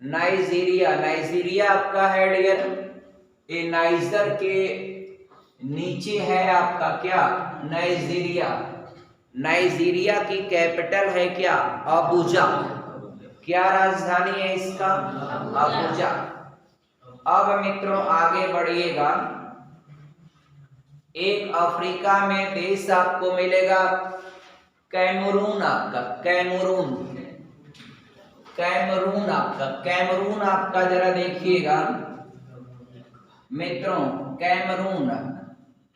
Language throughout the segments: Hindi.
नाइजीरिया, नाइजीरिया आपका है डियर, ये नाइजर के नीचे है आपका क्या, नाइजीरिया। नाइजीरिया की कैपिटल है क्या, अबुजा। क्या राजधानी है इसका, अबुजा। अब मित्रों आगे बढ़िएगा, एक अफ्रीका में देश आपको मिलेगा कैमरून, आपका कैमरून, कैमरून आपका, कैमरून आपका जरा देखिएगा मित्रों, कैमरून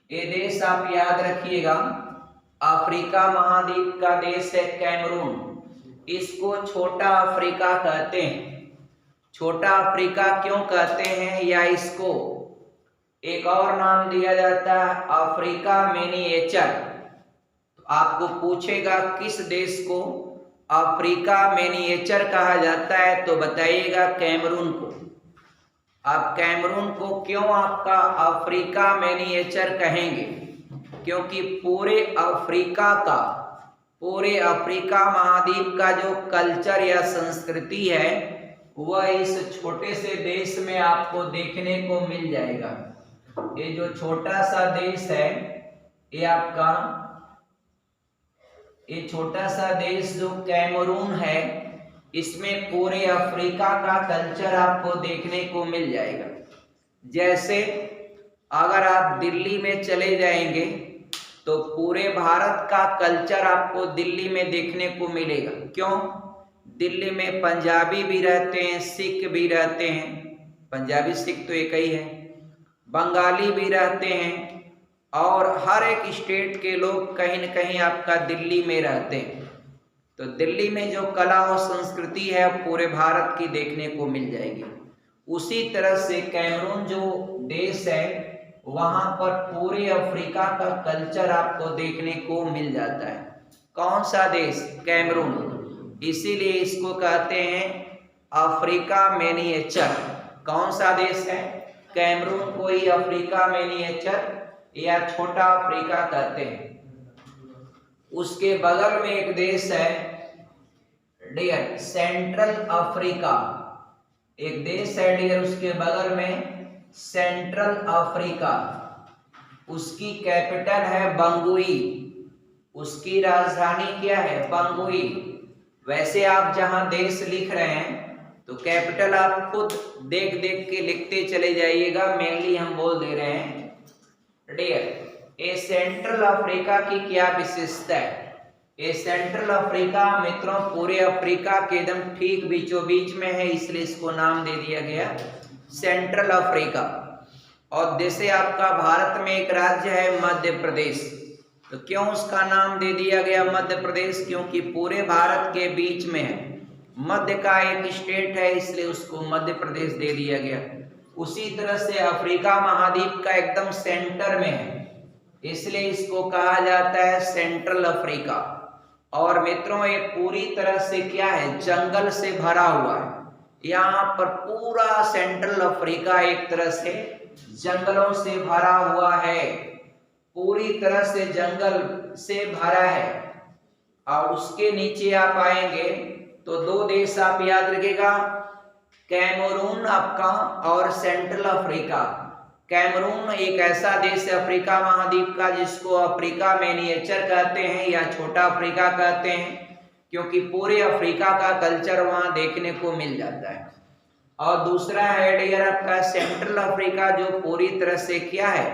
ये देश आप याद रखिएगा, अफ्रीका महाद्वीप का देश है कैमरून। इसको छोटा अफ्रीका कहते हैं। छोटा अफ्रीका क्यों कहते हैं, या इसको एक और नाम दिया जाता है अफ्रीका मिनिएचर। तो आपको पूछेगा किस देश को अफ्रीका मिनिएचर कहा जाता है, तो बताइएगा कैमरून को। आप कैमरून को क्यों आपका अफ्रीका मिनिएचर कहेंगे, क्योंकि पूरे अफ्रीका महाद्वीप का जो कल्चर या संस्कृति है वह इस छोटे से देश में आपको देखने को मिल जाएगा। ये जो छोटा सा देश है, ये आपका ये छोटा सा देश जो कैमरून है, इसमें पूरे अफ्रीका का कल्चर आपको देखने को मिल जाएगा। जैसे अगर आप दिल्ली में चले जाएंगे तो पूरे भारत का कल्चर आपको दिल्ली में देखने को मिलेगा। क्यों, दिल्ली में पंजाबी भी रहते हैं, सिख भी रहते हैं, पंजाबी सिख तो एक ही है, बंगाली भी रहते हैं, और हर एक स्टेट के लोग कहीं न कहीं आपका दिल्ली में रहते हैं। तो दिल्ली में जो कला और संस्कृति है पूरे भारत की देखने को मिल जाएगी। उसी तरह से कैमरून जो देश है वहां पर पूरे अफ्रीका का कल्चर आपको देखने को मिल जाता है। कौन सा देश, कैमरून, इसीलिए इसको कहते हैं अफ्रीका मिनिएचर। कौन सा देश है, कैमरून को ही अफ्रीका मिनिएचर या छोटा अफ्रीका कहते हैं। उसके बगल में एक देश है डियर सेंट्रल अफ्रीका, एक देश है डियर उसके बगल में सेंट्रल अफ्रीका। उसकी कैपिटल है बंगुई, उसकी राजधानी क्या है, बंगुई। वैसे आप जहां देश लिख रहे हैं तो कैपिटल आप खुद देख देख के लिखते चले जाइएगा, मेनली हम बोल दे रहे हैं डियर। ये सेंट्रल अफ्रीका की क्या विशेषता है, ये सेंट्रल अफ्रीका मित्रों पूरे अफ्रीका के एकदम ठीक बीचों बीच में है, इसलिए इसको नाम दे दिया गया सेंट्रल अफ्रीका। और जैसे आपका भारत में एक राज्य है मध्य प्रदेश, तो क्यों उसका नाम दे दिया गया मध्य प्रदेश, क्योंकि पूरे भारत के बीच में है, मध्य का एक स्टेट है, इसलिए उसको मध्य प्रदेश दे दिया गया। उसी तरह से अफ्रीका महाद्वीप का एकदम सेंटर में है, इसलिए इसको कहा जाता है सेंट्रल अफ्रीका। और मित्रों ये पूरी तरह से क्या है, जंगल से भरा हुआ है। यहाँ पर पूरा सेंट्रल अफ्रीका एक तरह से जंगलों से भरा हुआ है, पूरी तरह से जंगल से भरा है। और उसके नीचे आप आएंगे तो दो देश आप याद रखिएगा, कैमरून आपका और सेंट्रल अफ्रीका। कैमरून एक ऐसा देश है अफ्रीका महाद्वीप का जिसको अफ्रीका मिनिएचर कहते हैं या छोटा अफ्रीका कहते हैं, क्योंकि पूरे अफ्रीका का कल्चर वहां देखने को मिल जाता है। और दूसरा है डियर आपका सेंट्रल अफ्रीका, जो पूरी तरह से क्या है,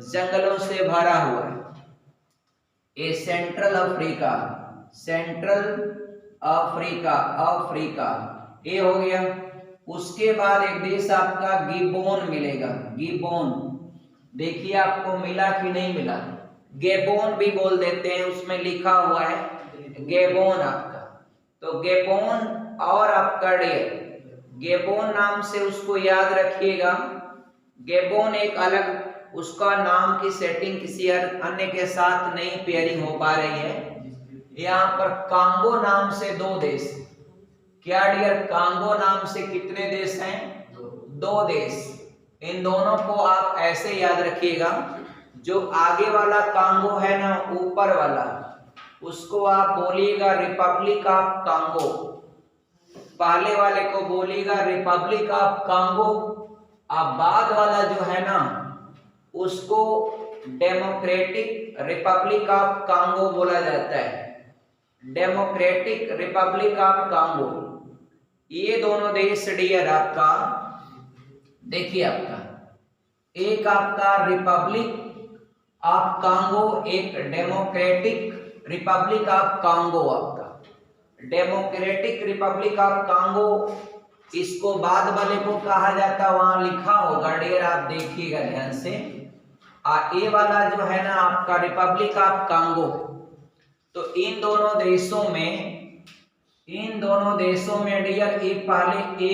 जंगलों से भरा हुआ है। ये central Africa, central Africa, Africa ये हो गया। उसके बाद एक देश आपका गिबोन मिलेगा, गिबोन। देखिए आपको मिला कि नहीं मिला, गेबोन भी बोल देते हैं, उसमें लिखा हुआ है गेबोन आपका। तो गेबोन और आपका डियर गेबोन नाम से उसको याद रखिएगा। गेबोन एक अलग, उसका नाम की सेटिंग किसी अन्य के साथ नहीं पेयरिंग हो पा रही है। यहाँ पर कांगो नाम से दो देश, क्या डियर, कांगो नाम से कितने देश हैं, दो देश। इन दोनों को आप ऐसे याद रखिएगा, जो आगे वाला कांगो है ना, ऊपर वाला, उसको आप बोलिएगा रिपब्लिक ऑफ कांगो। पहले वाले को बोलिएगा रिपब्लिक ऑफ कांगो, अब बाद वाला जो है ना उसको डेमोक्रेटिक रिपब्लिक ऑफ कांगो बोला जाता है। डेमोक्रेटिक रिपब्लिक ऑफ कांगो, ये दोनों देश डियर आपका देखिए, आपका एक आपका रिपब्लिक ऑफ कांगो, एक डेमोक्रेटिक रिपब्लिक ऑफ कांगो। आपका डेमोक्रेटिक रिपब्लिक ऑफ कांगो, इसको बाद वाले को कहा जाता, वहां लिखा होगा डियर, आप देखिएगा ध्यान से। ये वाला जो है ना आपका रिपब्लिक ऑफ कांगो, तो इन दोनों देशों में डियर एक पहले एक थे,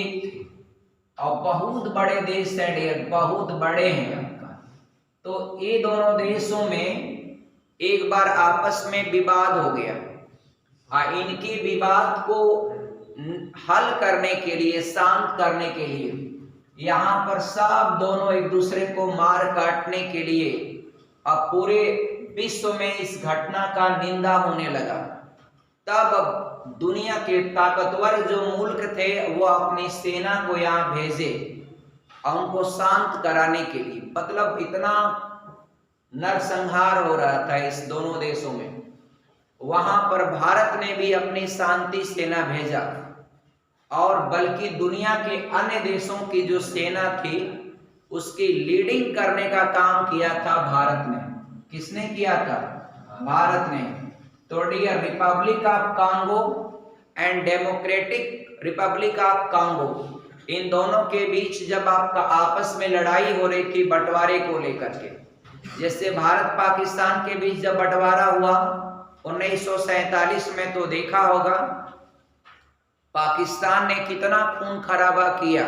और बहुत बड़े देश है डियर, बहुत बड़े हैं आपका। तो ये दोनों देशों में एक बार आपस में विवाद हो गया, इनके विवाद को हल करने के लिए, शांत करने के लिए, यहाँ पर सब दोनों एक दूसरे को मार काटने के लिए, अब पूरे विश्व में इस घटना का निंदा होने लगा। तब दुनिया के ताकतवर जो मुल्क थे वो अपनी सेना को यहाँ भेजे और उनको शांत कराने के लिए, मतलब इतना नरसंहार हो रहा था इस दोनों देशों में। वहां पर भारत ने भी अपनी शांति सेना भेजा, और बल्कि दुनिया के अन्य देशों की जो सेना थी उसकी लीडिंग करने का काम किया था भारत ने। किसने किया था? भारत ने। तो dear republic of Congo and democratic republic of Congo, इन दोनों के बीच जब आपका आपस में लड़ाई हो रही थी बंटवारे को लेकर के, जैसे भारत पाकिस्तान के बीच जब बंटवारा हुआ 1947 में, तो देखा होगा पाकिस्तान ने कितना खून खराबा किया।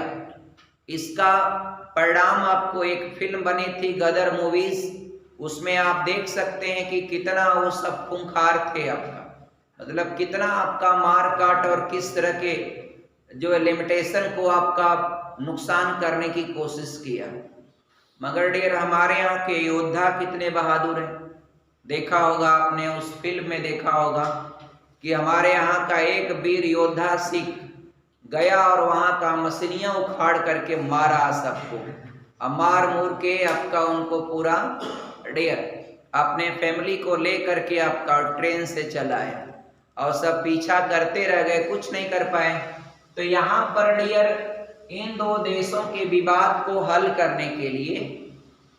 इसका परिणाम आपको एक फिल्म बनी थी गदर मूवीज, उसमें आप देख सकते हैं कि कितना वो सब खूंखार थे आपका, मतलब कितना आपका मार काट और किस तरह के जो लिमिटेशन को आपका नुकसान करने की कोशिश किया। मगर डियर हमारे यहाँ के योद्धा कितने बहादुर हैं। देखा होगा आपने, उस फिल्म में देखा होगा कि हमारे यहाँ का एक वीर योद्धा सिख गया और वहां का मशीनियां उखाड़ करके मारा सबको, अब मार मूर के आपका उनको पूरा डियर अपने फैमिली को ले करके आपका ट्रेन से चलाया, और सब पीछा करते रह गए, कुछ नहीं कर पाए। तो यहाँ पर डियर इन दो देशों के विवाद को हल करने के लिए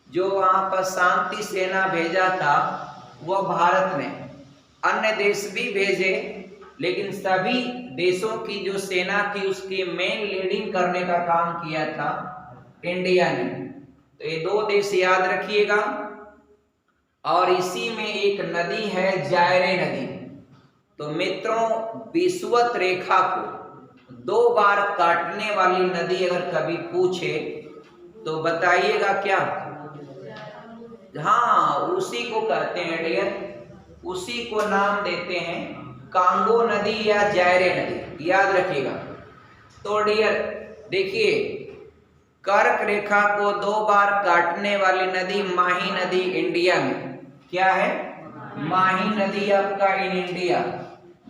जो वहां पर शांति सेना भेजा था वो भारत ने, अन्य देश भी भेजे, लेकिन सभी देशों की जो सेना थी उसकी मेन लीडिंग करने का काम किया था इंडिया ने। तो ये दो देश याद रखिएगा। और इसी में एक नदी है जायरे नदी। तो मित्रों, विषुवत रेखा को 2 बार काटने वाली नदी अगर कभी पूछे तो बताइएगा क्या? हाँ, उसी को कहते हैं डियर, उसी को नाम देते हैं कांगो नदी या जायरे नदी, याद रखिएगा। तो डियर देखिए, कर्क रेखा को 2 बार काटने वाली नदी माही नदी इंडिया में क्या है? माही नदी आपका इन इंडिया,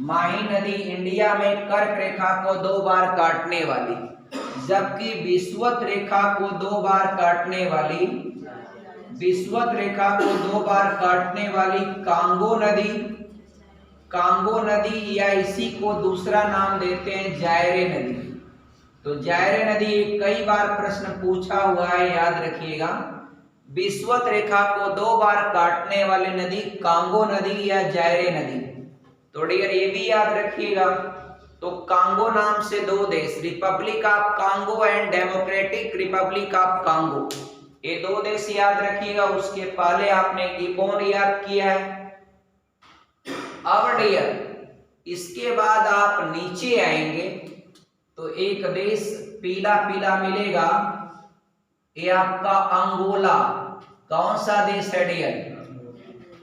माही नदी इंडिया में कर्क रेखा को 2 बार काटने वाली, जबकि विषुवत रेखा को 2 बार काटने वाली, विषुवत रेखा को 2 बार काटने वाली कांगो नदी, कांगो नदी या इसी को दूसरा नाम देते हैं जायरे नदी। तो जायरे नदी कई बार प्रश्न पूछा हुआ है, याद रखिएगा। विषुवत रेखा को 2 बार काटने वाली नदी कांगो नदी या जायरे नदी। तो डियर ये भी याद रखिएगा। तो कांगो नाम से 2 देश, Republic of Congo and democratic republic of Congo, ये 2 देश याद रखिएगा। उसके पहले आपने गिबोन याद किया है। अब डियर इसके बाद आप नीचे आएंगे तो एक देश पीला पीला मिलेगा, ये आपका अंगोला। कौन सा देश है डियर?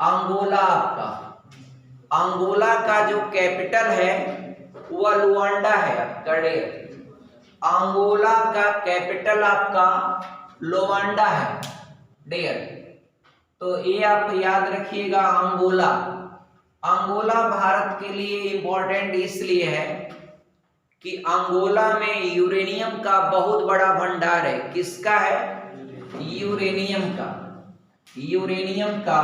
अंगोला। आपका अंगोला का जो कैपिटल है वह लुआंडा है आपका डियर। अंगोला का कैपिटल आपका लुआंडा है डियर। तो ये आप याद रखिएगा अंगोला। अंगोला भारत के लिए इंपॉर्टेंट इसलिए है कि अंगोला में यूरेनियम का बहुत बड़ा भंडार है। किसका है? यूरेनियम का। यूरेनियम का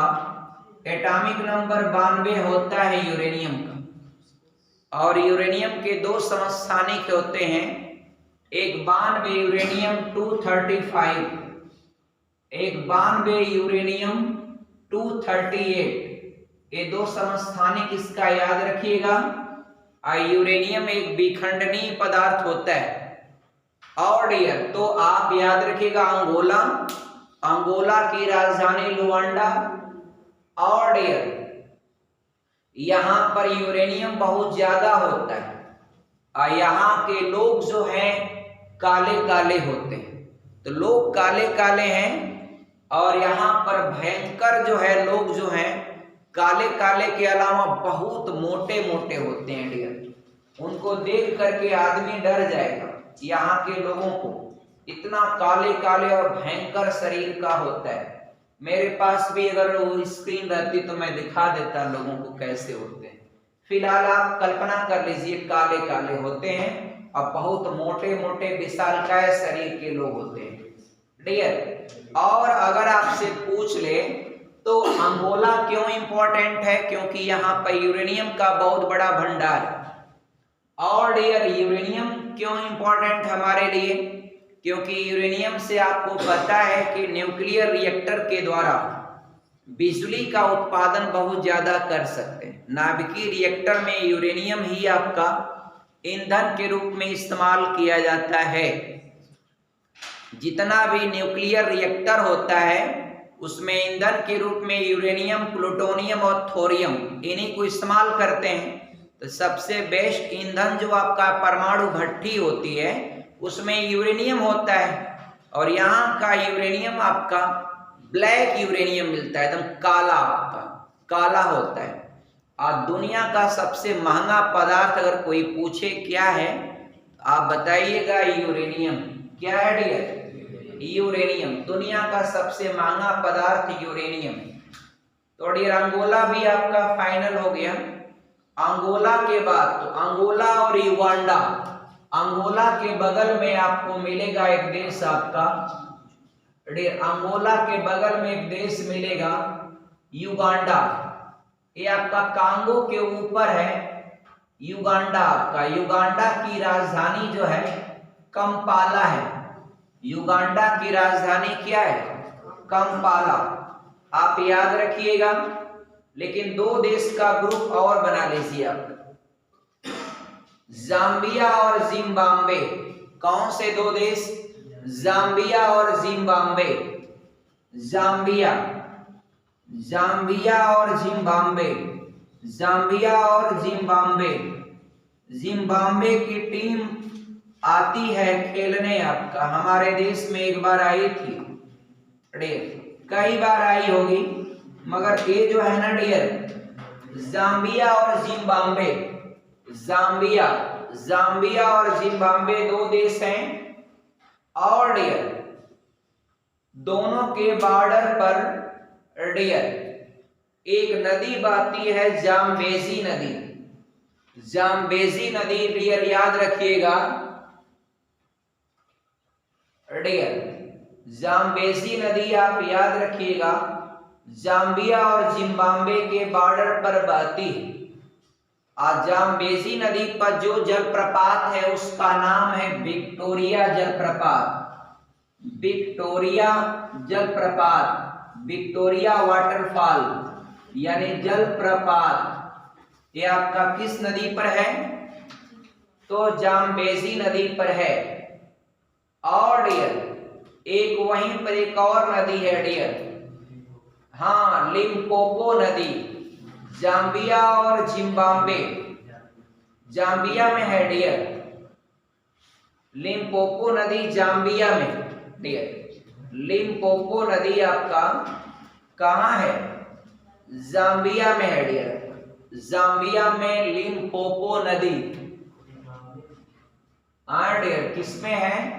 एटॉमिक नंबर 92 होता है यूरेनियम का। और यूरेनियम के दो समस्थानिक होते हैं, एक 92 यूरेनियम 235, एक 92 यूरेनियम 238। ये दो समस्थानिक इसका याद रखिएगा। यूरेनियम एक विखंडनीय पदार्थ होता है। और डियर, तो आप याद रखिएगा अंगोला, अंगोला की राजधानी लुआंडा। और डियर, यहां पर यूरेनियम बहुत ज्यादा होता है। यहाँ के लोग जो हैं काले काले होते हैं। तो लोग काले काले हैं और यहाँ पर भयंकर जो है लोग जो हैं काले काले के अलावा बहुत मोटे मोटे होते हैं डियर। उनको देख करके आदमी डर जाएगा। यहाँ के लोगों को इतना काले काले और भयंकर शरीर का होता है। मेरे पास भी अगर वो स्क्रीन रहती तो मैं दिखा देता लोगों को कैसे होते हैं। फिलहाल आप कल्पना कर लीजिए काले काले होते हैं और बहुत मोटे मोटे विशालकाय शरीर के लोग होते हैं डियर। और अगर आपसे पूछ ले तो अंगोला क्यों इंपॉर्टेंट है? क्योंकि यहाँ पर यूरेनियम का बहुत बड़ा भंडार है। और डियर, यूरेनियम क्यों इंपॉर्टेंट हमारे लिए? क्योंकि यूरेनियम से आपको पता है कि न्यूक्लियर रिएक्टर के द्वारा बिजली का उत्पादन बहुत ज्यादा कर सकते हैं। नाभिकीय रिएक्टर में यूरेनियम ही आपका ईंधन के रूप में इस्तेमाल किया जाता है। जितना भी न्यूक्लियर रिएक्टर होता है उसमें ईंधन के रूप में यूरेनियम, प्लूटोनियम और थोरियम इन्हीं को इस्तेमाल करते हैं। तो सबसे बेस्ट ईंधन जो आपका परमाणु भट्ठी होती है उसमें यूरेनियम होता है। और यहाँ का यूरेनियम आपका ब्लैक यूरेनियम मिलता है, एकदम काला, आपका काला होता है। और दुनिया का सबसे महंगा पदार्थ अगर कोई पूछे क्या है, आप बताइएगा यूरेनियम। क्या है डियर? यूरेनियम। दुनिया का सबसे महंगा पदार्थ यूरेनियम। तो डियर अंगोला भी आपका फाइनल हो गया। अंगोला के बाद तो अंगोला और युगांडा, अंगोला के बगल में आपको मिलेगा एक देश आपका डियर, अंगोला के बगल में एक देश मिलेगा युगांडा। ये आपका कांगो के ऊपर है युगांडा आपका। युगांडा की राजधानी जो है कंपाला है। युगांडा की राजधानी क्या है? कंपाला। आप याद रखिएगा। लेकिन दो देश का ग्रुप और बना लीजिए आप, जाम्बिया और जिम्बाब्वे। कौन से दो देश? जाम्बिया और जिम्बाब्वे। जाम्बिया, जाम्बिया और जिम्बाब्वे, जाम्बिया और जिम्बाब्वे। जिम्बाब्वे की टीम आती है खेलने आपका हमारे देश में। एक बार आई थी डियर, कई बार आई होगी, मगर ये जो है ना डियर, जाम्बिया और जिम्बाब्वे, जाम्बिया, जाम्बिया और जिम्बाब्वे दो देश हैं। और डियर दोनों के बॉर्डर पर डियर एक नदी बहती है, जाम्बेजी नदी। जाम्बेजी नदी डियर याद रखिएगा डियर, जाम्बेजी नदी आप याद रखिएगा। जाम्बिया और जिम्बाब्वे के बॉर्डर पर बहती है। और जाम्बेजी नदी पर जो जलप्रपात है उसका नाम है विक्टोरिया जलप्रपात। विक्टोरिया जलप्रपात, विक्टोरिया वाटरफॉल यानी जलप्रपात। ये आपका किस नदी पर है? तो जाम्बेजी नदी पर है। और डियर एक वहीं पर एक और नदी है डियर, हाँ, लिम्पोपो नदी। जाम्बिया और जिम्बाब्वे, जाम्बिया में है डियर। लिम्पोपो नदी जाम्बिया में डियर। लिम्पोपो नदी आपका कहाँ है? जाम्बिया में है डियर। जाम्बिया में लिम्पोपो नदी। हाँ डियर, किसमें है?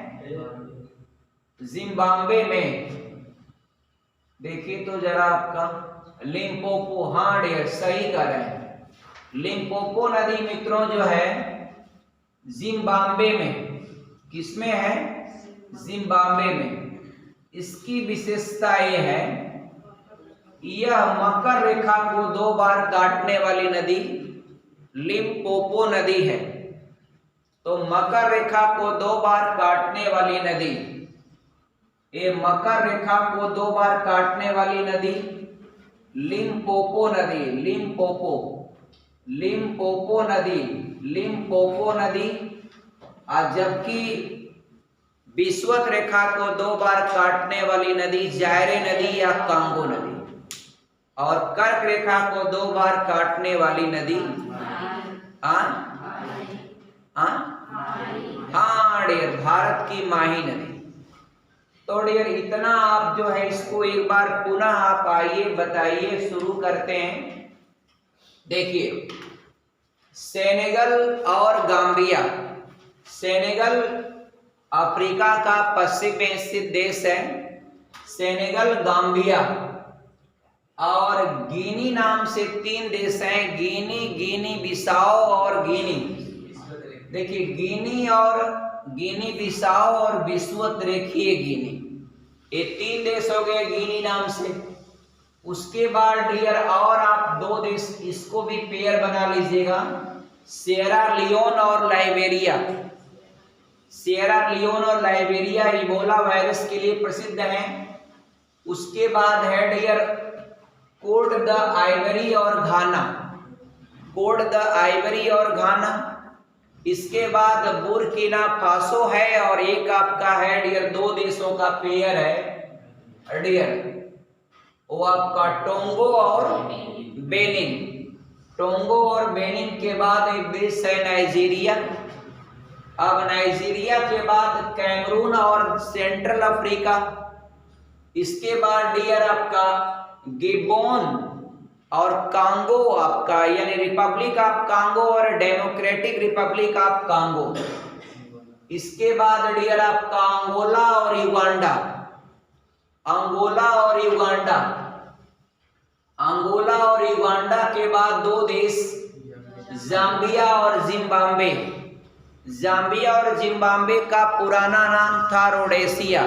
जिम्बाब्वे में। देखिए तो जरा आपका लिम्पोपो, हाँ डियर सही कर रहे हैं। लिम्पोपो नदी मित्रों जो है जिम्बाब्वे में, किसमें है? जिम्बाब्वे में। इसकी विशेषता ये है, यह मकर रेखा को 2 बार काटने वाली नदी लिम्पोपो नदी है। तो मकर रेखा को 2 बार काटने वाली नदी, ये मकर रेखा को 2 बार काटने वाली नदी लिम्पोपो नदी, लिम्पोपो, लिम्पोपो नदी, लिम्पोपो नदी। जबकि विषुवत रेखा को 2 बार काटने वाली नदी जायरे नदी या कांगो नदी। और कर्क रेखा को 2 बार काटने वाली नदी हाँ डियर, भारत की माही नदी। तो डियर इतना आप जो है इसको एक बार पुनः आप आइए बताइए, शुरू करते हैं। देखिए, सेनेगल और गाम्बिया। सेनेगल अफ्रीका का पश्चिम में स्थित देश है। सेनेगल, गाम्बिया और गिनी नाम से 3 देश हैं, गिनी, गिनी बिसाओ और गिनी। देखिए, गिनी बिसाओ और विषुवत रेखीय गिनी, ये 3 देश हो गए गिनी नाम से। उसके बाद डियर और आप 2 देश इसको भी पेयर बना लीजिएगा, सिएरा लियोन और लाइबेरिया। सिएरा लियोन और लाइबेरिया इबोला वायरस के लिए प्रसिद्ध हैं। उसके बाद है डियर कोट द आइवरी और घाना, कोट द आइवरी और घाना। इसके बाद बुर्किना फासो है और एक आपका है डियर 2 देशों का पेयर है डियर, वो आपका टोंगो और बेनिन। टोंगो और बेनिन के बाद एक देश है नाइजीरिया। अब नाइजीरिया के बाद कैमरून और सेंट्रल अफ्रीका। इसके बाद डियर आपका गिबोन और कांगो आपका, यानी रिपब्लिक ऑफ कांगो और डेमोक्रेटिक रिपब्लिक ऑफ कांगो। इसके बाद डियर आपका अंगोला और युगांडा, अंगोला और युगांडा। अंगोला और युगांडा के बाद 2 देश जाम्बिया और जिम्बाब्वे। जाम्बिया और जिम्बाब्वे का पुराना नाम था रोडेशिया,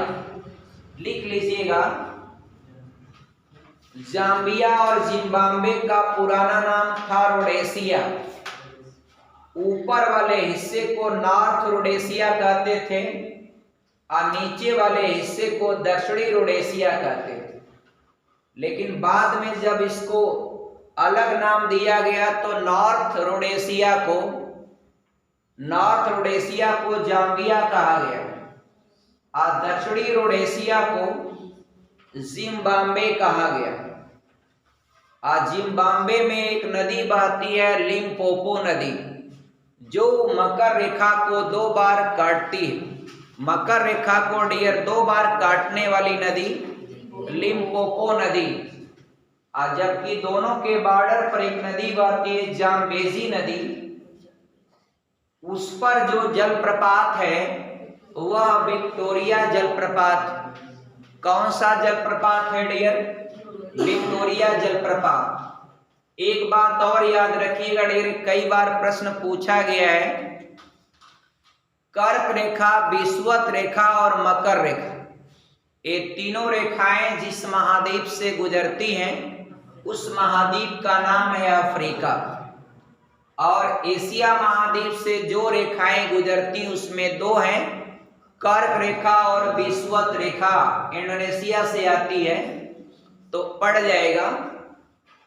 लिख लीजिएगा। जाम्बिया और जिम्बाब्वे का पुराना नाम था रोडेशिया। ऊपर वाले हिस्से को नॉर्थ रोडेशिया कहते थे और नीचे वाले हिस्से को दक्षिणी रोडेशिया कहते थे। लेकिन बाद में जब इसको अलग नाम दिया गया तो नॉर्थ रोडेशिया को जाम्बिया कहा गया और दक्षिणी रोडेशिया को जिम्बाब्वे कहा गया। आज जिम्बाब्वे में एक नदी बहती है लिम्पोपो नदी, जो मकर रेखा को 2 बार काटती है। मकर रेखा को डियर 2 बार काटने वाली नदी लिम्पोपो नदी। और जबकि दोनों के बॉर्डर पर एक नदी बहती है जाम्बेजी नदी, उस पर जो जलप्रपात है वह विक्टोरिया जलप्रपात। कौन सा जलप्रपात है डियर? विक्टोरिया जलप्रपात। एक बात और याद रखिएगा डियर, कई बार प्रश्न पूछा गया है, कर्क रेखा, विषुवत रेखा और मकर रेखा, ये तीनों रेखाएं जिस महाद्वीप से गुजरती हैं उस महाद्वीप का नाम है अफ्रीका। और एशिया महाद्वीप से जो रेखाएं गुजरती उसमें 2 हैं, कर्क रेखा और विषुवत रेखा इंडोनेशिया से आती है तो पड़ जाएगा।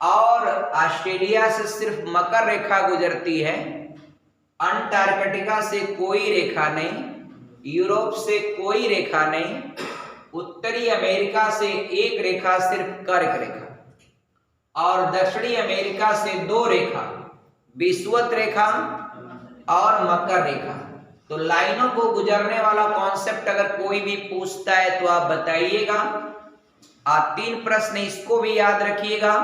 और ऑस्ट्रेलिया से सिर्फ मकर रेखा गुजरती है, अंटार्कटिका से कोई रेखा नहीं, यूरोप से कोई रेखा नहीं, उत्तरी अमेरिका से एक रेखा सिर्फ कर्क रेखा और दक्षिणी अमेरिका से 2 रेखा, विषुवत रेखा और मकर रेखा। तो लाइनों को गुजरने वाला कॉन्सेप्ट अगर कोई भी पूछता है तो आप बताइएगा। 3 प्रश्न इसको भी याद रखिएगा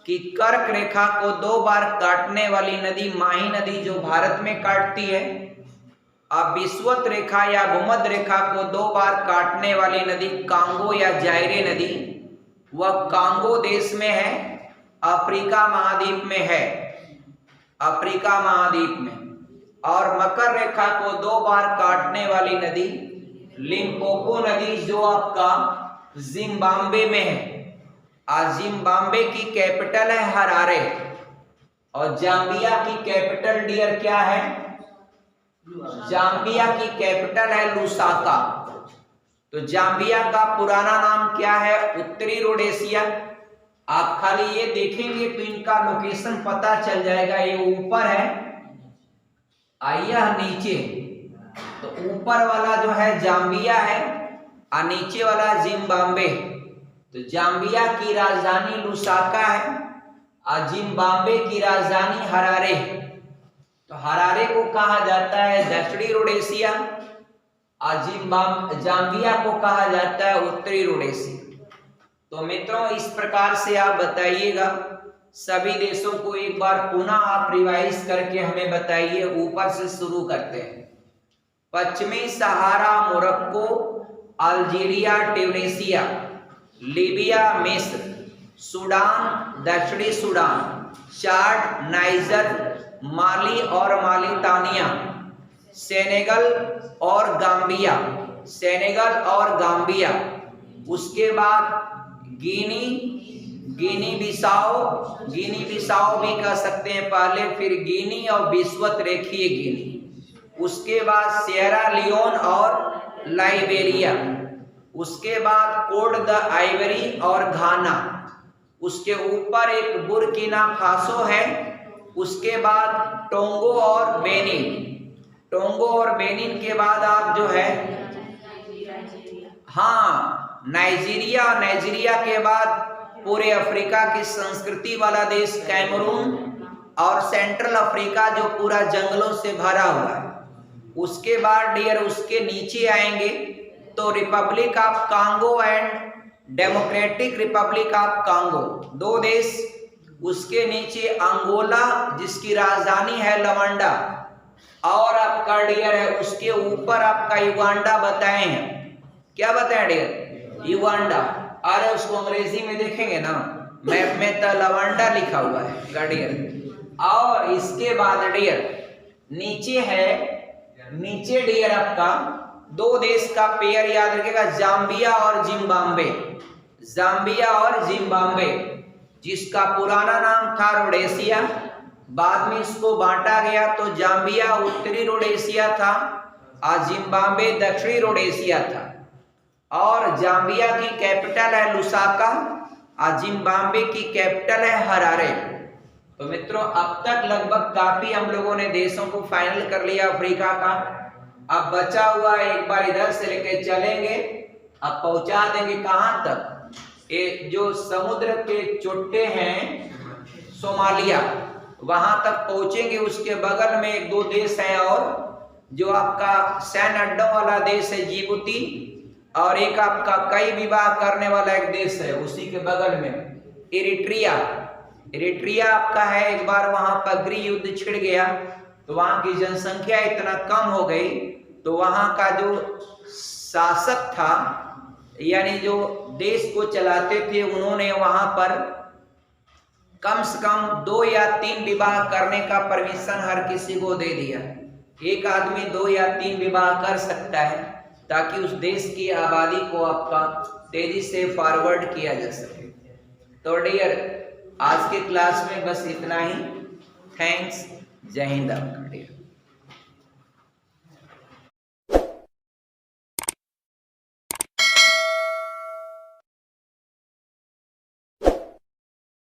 कि कर्क रेखा को 2 बार काटने वाली नदी माही नदी जो भारत में काटती है, अब विषुवत रेखा या भूमध्य रेखा को 2 बार काटने वाली नदी कांगो या जायरे नदी, वह कांगो देश में है, अफ्रीका महाद्वीप में है, अफ्रीका महाद्वीप में। और मकर रेखा को 2 बार काटने वाली नदी लिम्पोपो नदी, जो आपका जिम्बाब्वे में है। आज जिम्बाब्वे की कैपिटल है हरारे और जाम्बिया की कैपिटल डियर क्या है? जाम्बिया की कैपिटल है लुसाका। तो जाम्बिया का पुराना नाम क्या है? उत्तरी रोडेशिया। आप खाली ये देखेंगे तो इनका लोकेशन पता चल जाएगा। ये ऊपर है, यह नीचे, तो ऊपर वाला जो है जाम्बिया है और नीचे वाला जिम्बाब्वे। तो जाम्बिया की राजधानी लुसाका है और जिम्बाब्वे की राजधानी हरारे। तो हरारे को कहा जाता है दक्षिणी रोडेशिया और जाम्बिया को कहा जाता है उत्तरी रोडेशिया। तो मित्रों, इस प्रकार से आप बताइएगा, सभी देशों को एक बार पुनः आप रिवाइज करके हमें बताइए। ऊपर से शुरू करते हैं। पश्चिमी सहारा मोरक्को, अल्जीरिया ट्यूनीसिया, लीबिया मिस्र, सूडान दक्षिणी सूडान, चाड नाइजर, माली और मालितानिया, सेनेगल और गाम्बिया, सेनेगल और गाम्बिया। उसके बाद गिनी बिसाओ भी कह सकते हैं पहले, फिर गिनी और विश्वत रेखीय गिनी। उसके बाद सिएरा लियोन और लाइबेरिया। उसके बाद कोट द आइवरी और घाना। उसके ऊपर एक बुर्किना फासो है। उसके बाद टोंगो और बेनिन के बाद आप जो है नाइजीरिया के बाद पूरे अफ्रीका की संस्कृति वाला देश कैमरून और सेंट्रल अफ्रीका जो पूरा जंगलों से भरा हुआ है। उसके बाद डियर उसके नीचे आएंगे तो Republic of Congo and democratic republic of Congo, 2 देश। उसके नीचे अंगोला जिसकी राजधानी है लवंडा, और आपका डियर है उसके ऊपर आपका युगांडा बताए हैं। क्या बताएं डियर? युगांडा। अरे उसको अंग्रेजी में देखेंगे ना, मैप में तो लवंडा लिखा हुआ है डियर। और इसके बाद डियर नीचे डियर आपका 2 देश का पेयर याद रखिएगा, जाम्बिया और जिम्बाब्वे, जिसका पुराना नाम था रोडेशिया। बाद में इसको बांटा गया तो जाम्बिया उत्तरी रोडेशिया था और जिम्बाब्वे दक्षिणी रोडेशिया था। और जाम्बिया की कैपिटल है लुसाका और जिम्बाब्वे की कैपिटल है हरारे। तो मित्रों, अब तक लगभग काफी हम लोगों ने देशों को फाइनल कर लिया अफ्रीका का। अब बचा हुआ एक बार इधर से लेके चलेंगे, अब पहुंचा देंगे कहां तक? ये जो समुद्र के चोटे हैं सोमालिया, वहां तक पहुंचेंगे। उसके बगल में 1-2 देश हैं और जो आपका सैन्य अड्डों वाला देश है जिबूती, और एक आपका कई विवाह करने वाला एक देश है उसी के बगल में इरिट्रिया आपका है। एक बार वहां पर गृह युद्ध छिड़ गया तो वहां की जनसंख्या इतना कम हो गई तो वहां का जो शासक था यानी जो देश को चलाते थे, उन्होंने वहां पर कम से कम 2 या 3 विवाह करने का परमिशन हर किसी को दे दिया। एक आदमी 2 या 3 विवाह कर सकता है ताकि उस देश की आबादी को आपका तेजी से फॉरवर्ड किया जा सके। तो डियर, आज के क्लास में बस इतना ही। थैंक्स। जय हिंद।